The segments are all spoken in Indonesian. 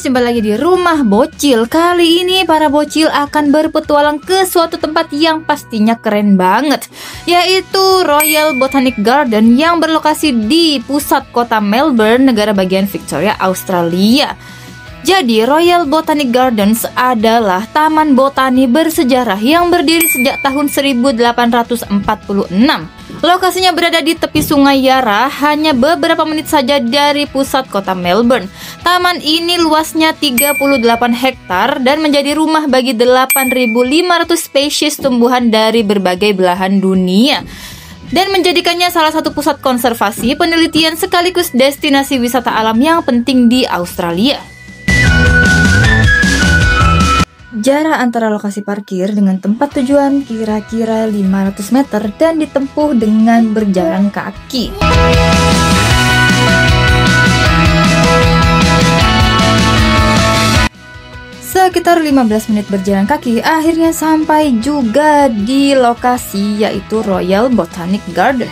guys, jumpa lagi di Rumah Bocil. Kali ini para bocil akan berpetualang ke suatu tempat yang pastinya keren banget, yaitu Royal Botanic Garden yang berlokasi di pusat kota Melbourne, negara bagian Victoria, Australia. Jadi Royal Botanic Gardens adalah taman botani bersejarah yang berdiri sejak tahun 1846. Lokasinya berada di tepi Sungai Yarra, hanya beberapa menit saja dari pusat kota Melbourne. Taman ini luasnya 38 hektar dan menjadi rumah bagi 8.500 spesies tumbuhan dari berbagai belahan dunia, dan menjadikannya salah satu pusat konservasi, penelitian sekaligus destinasi wisata alam yang penting di Australia. Jarak antara lokasi parkir dengan tempat tujuan kira-kira 500 meter dan ditempuh dengan berjalan kaki. Sekitar 15 menit berjalan kaki, akhirnya sampai juga di lokasi, yaitu Royal Botanic Garden.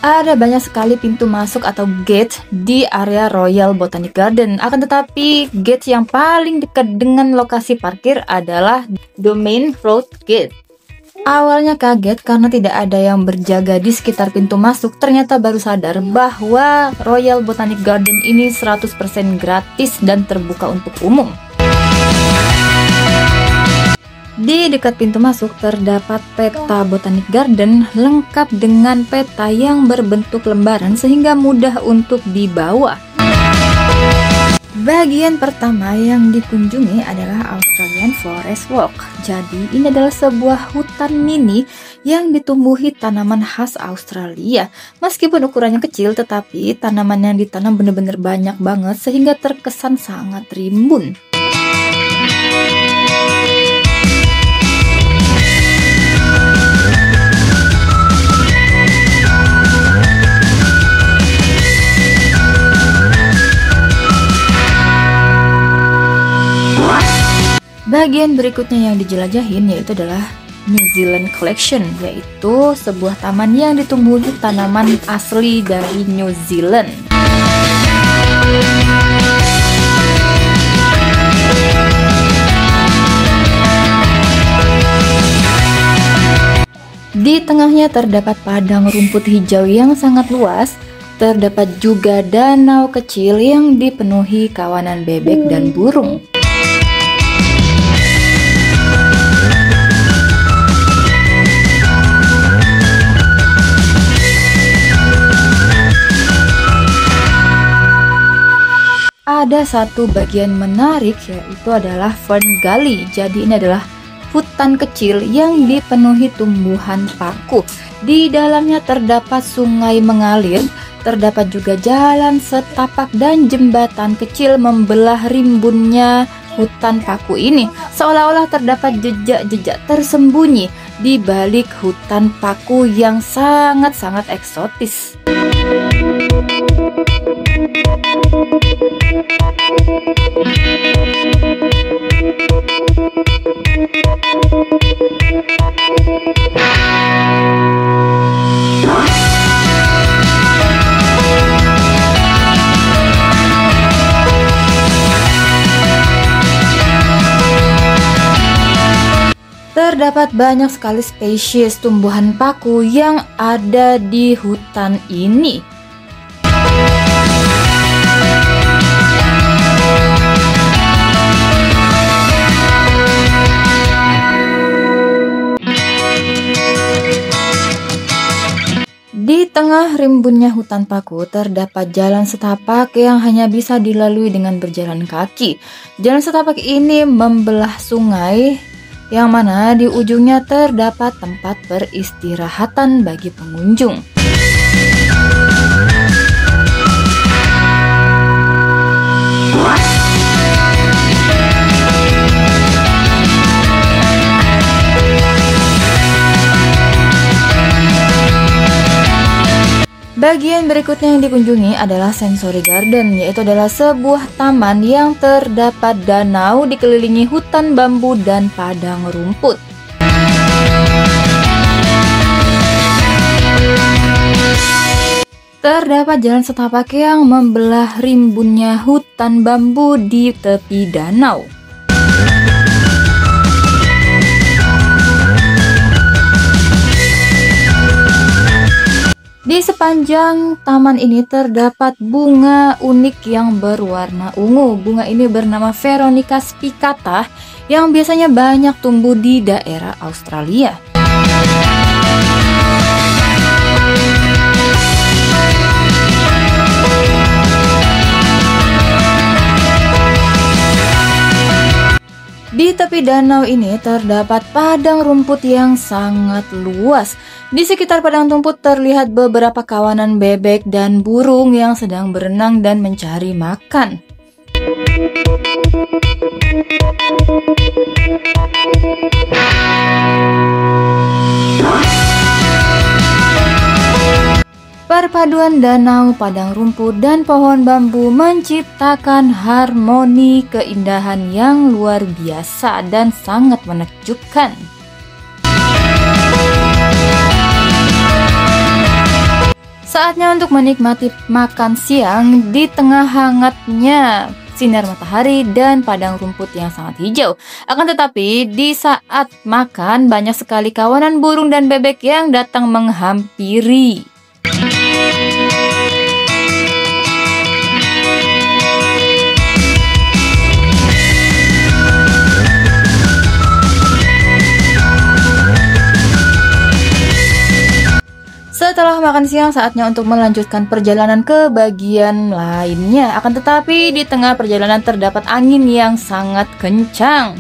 Ada banyak sekali pintu masuk atau gate di area Royal Botanic Garden. Akan tetapi gate yang paling dekat dengan lokasi parkir adalah Domain Road Gate. Awalnya kaget karena tidak ada yang berjaga di sekitar pintu masuk. Ternyata baru sadar bahwa Royal Botanic Garden ini 100% gratis dan terbuka untuk umum. Di dekat pintu masuk terdapat peta Botanic Garden lengkap dengan peta yang berbentuk lembaran sehingga mudah untuk dibawa. Bagian pertama yang dikunjungi adalah Australian Forest Walk. Jadi ini adalah sebuah hutan mini yang ditumbuhi tanaman khas Australia. Meskipun ukurannya kecil, tetapi tanaman yang ditanam benar-benar banyak banget sehingga terkesan sangat rimbun. Bagian berikutnya yang dijelajahin yaitu adalah New Zealand Collection, yaitu sebuah taman yang ditumbuhi tanaman asli dari New Zealand. Di tengahnya terdapat padang rumput hijau yang sangat luas. Terdapat juga danau kecil yang dipenuhi kawanan bebek dan burung. Ada satu bagian menarik, yaitu adalah Fern Gully. Jadi ini adalah hutan kecil yang dipenuhi tumbuhan paku. Di dalamnya terdapat sungai mengalir, terdapat juga jalan setapak dan jembatan kecil membelah rimbunnya hutan paku ini. Seolah-olah terdapat jejak-jejak tersembunyi di balik hutan paku yang sangat-sangat eksotis. Terdapat banyak sekali spesies tumbuhan paku yang ada di hutan ini. Di tengah rimbunnya hutan paku terdapat jalan setapak yang hanya bisa dilalui dengan berjalan kaki. Jalan setapak ini membelah sungai, yang mana di ujungnya terdapat tempat peristirahatan bagi pengunjung. Bagian berikutnya yang dikunjungi adalah Sensory Garden, yaitu adalah sebuah taman yang terdapat danau dikelilingi hutan bambu dan padang rumput. Terdapat jalan setapak yang membelah rimbunnya hutan bambu di tepi danau. Di sepanjang taman ini terdapat bunga unik yang berwarna ungu. Bunga ini bernama Veronica spicata yang biasanya banyak tumbuh di daerah Australia. Di tepi danau ini terdapat padang rumput yang sangat luas. Di sekitar padang rumput terlihat beberapa kawanan bebek dan burung yang sedang berenang dan mencari makan. Perpaduan danau, padang rumput, dan pohon bambu menciptakan harmoni keindahan yang luar biasa dan sangat menakjubkan. Saatnya untuk menikmati makan siang di tengah hangatnya sinar matahari dan padang rumput yang sangat hijau. Akan tetapi, di saat makan banyak sekali kawanan burung dan bebek yang datang menghampiri. Setelah makan siang, saatnya untuk melanjutkan perjalanan ke bagian lainnya. Akan tetapi, di tengah perjalanan terdapat angin yang sangat kencang.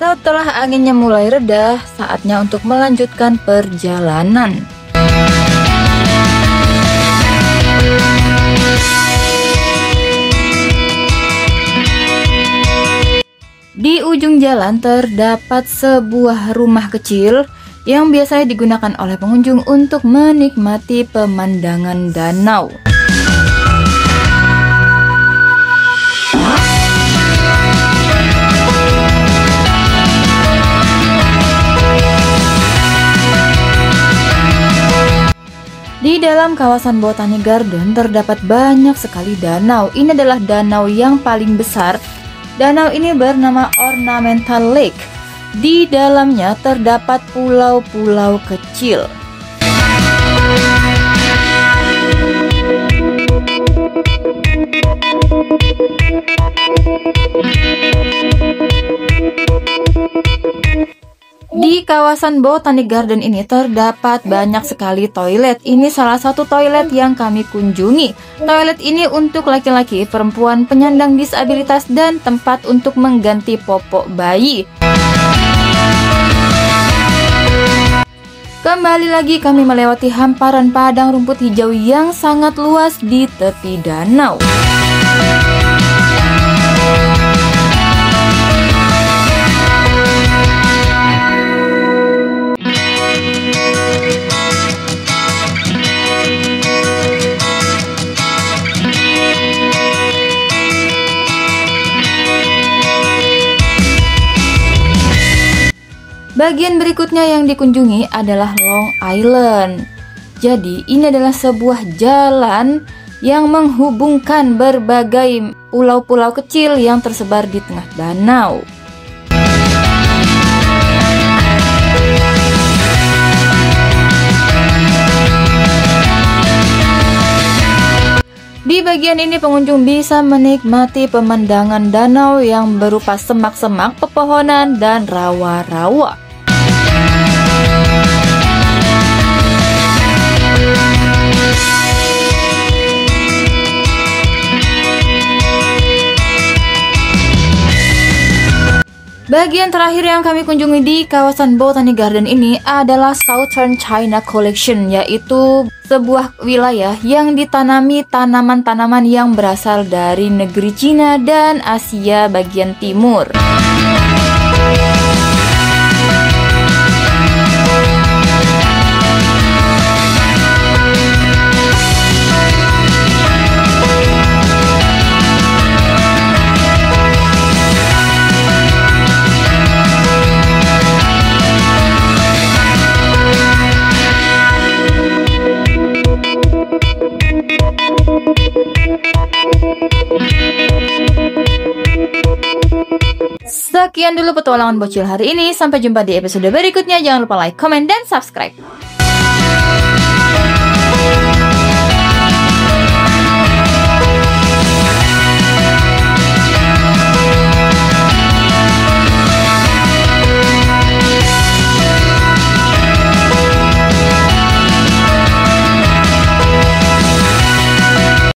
Setelah anginnya mulai reda, saatnya untuk melanjutkan perjalanan. Di ujung jalan terdapat sebuah rumah kecil yang biasanya digunakan oleh pengunjung untuk menikmati pemandangan danau. Di dalam kawasan Botanic Garden terdapat banyak sekali danau. Ini adalah danau yang paling besar. Danau ini bernama Ornamental Lake. Di dalamnya terdapat pulau-pulau kecil. Di kawasan Botanic Garden ini terdapat banyak sekali toilet. Ini salah satu toilet yang kami kunjungi. Toilet ini untuk laki-laki, perempuan, penyandang disabilitas, dan tempat untuk mengganti popok bayi. Kembali lagi kami melewati hamparan padang rumput hijau yang sangat luas di tepi danau. Bagian berikutnya yang dikunjungi adalah Long Island. Jadi ini adalah sebuah jalan yang menghubungkan berbagai pulau-pulau kecil yang tersebar di tengah danau. Di bagian ini pengunjung bisa menikmati pemandangan danau yang berupa semak-semak, pepohonan, dan rawa-rawa. Bagian terakhir yang kami kunjungi di kawasan Botanic Garden ini adalah Southern China Collection, yaitu sebuah wilayah yang ditanami tanaman-tanaman yang berasal dari negeri Cina dan Asia bagian timur. sekian dulu petualangan bocil hari ini. Sampai jumpa di episode berikutnya. Jangan lupa like, comment, dan subscribe.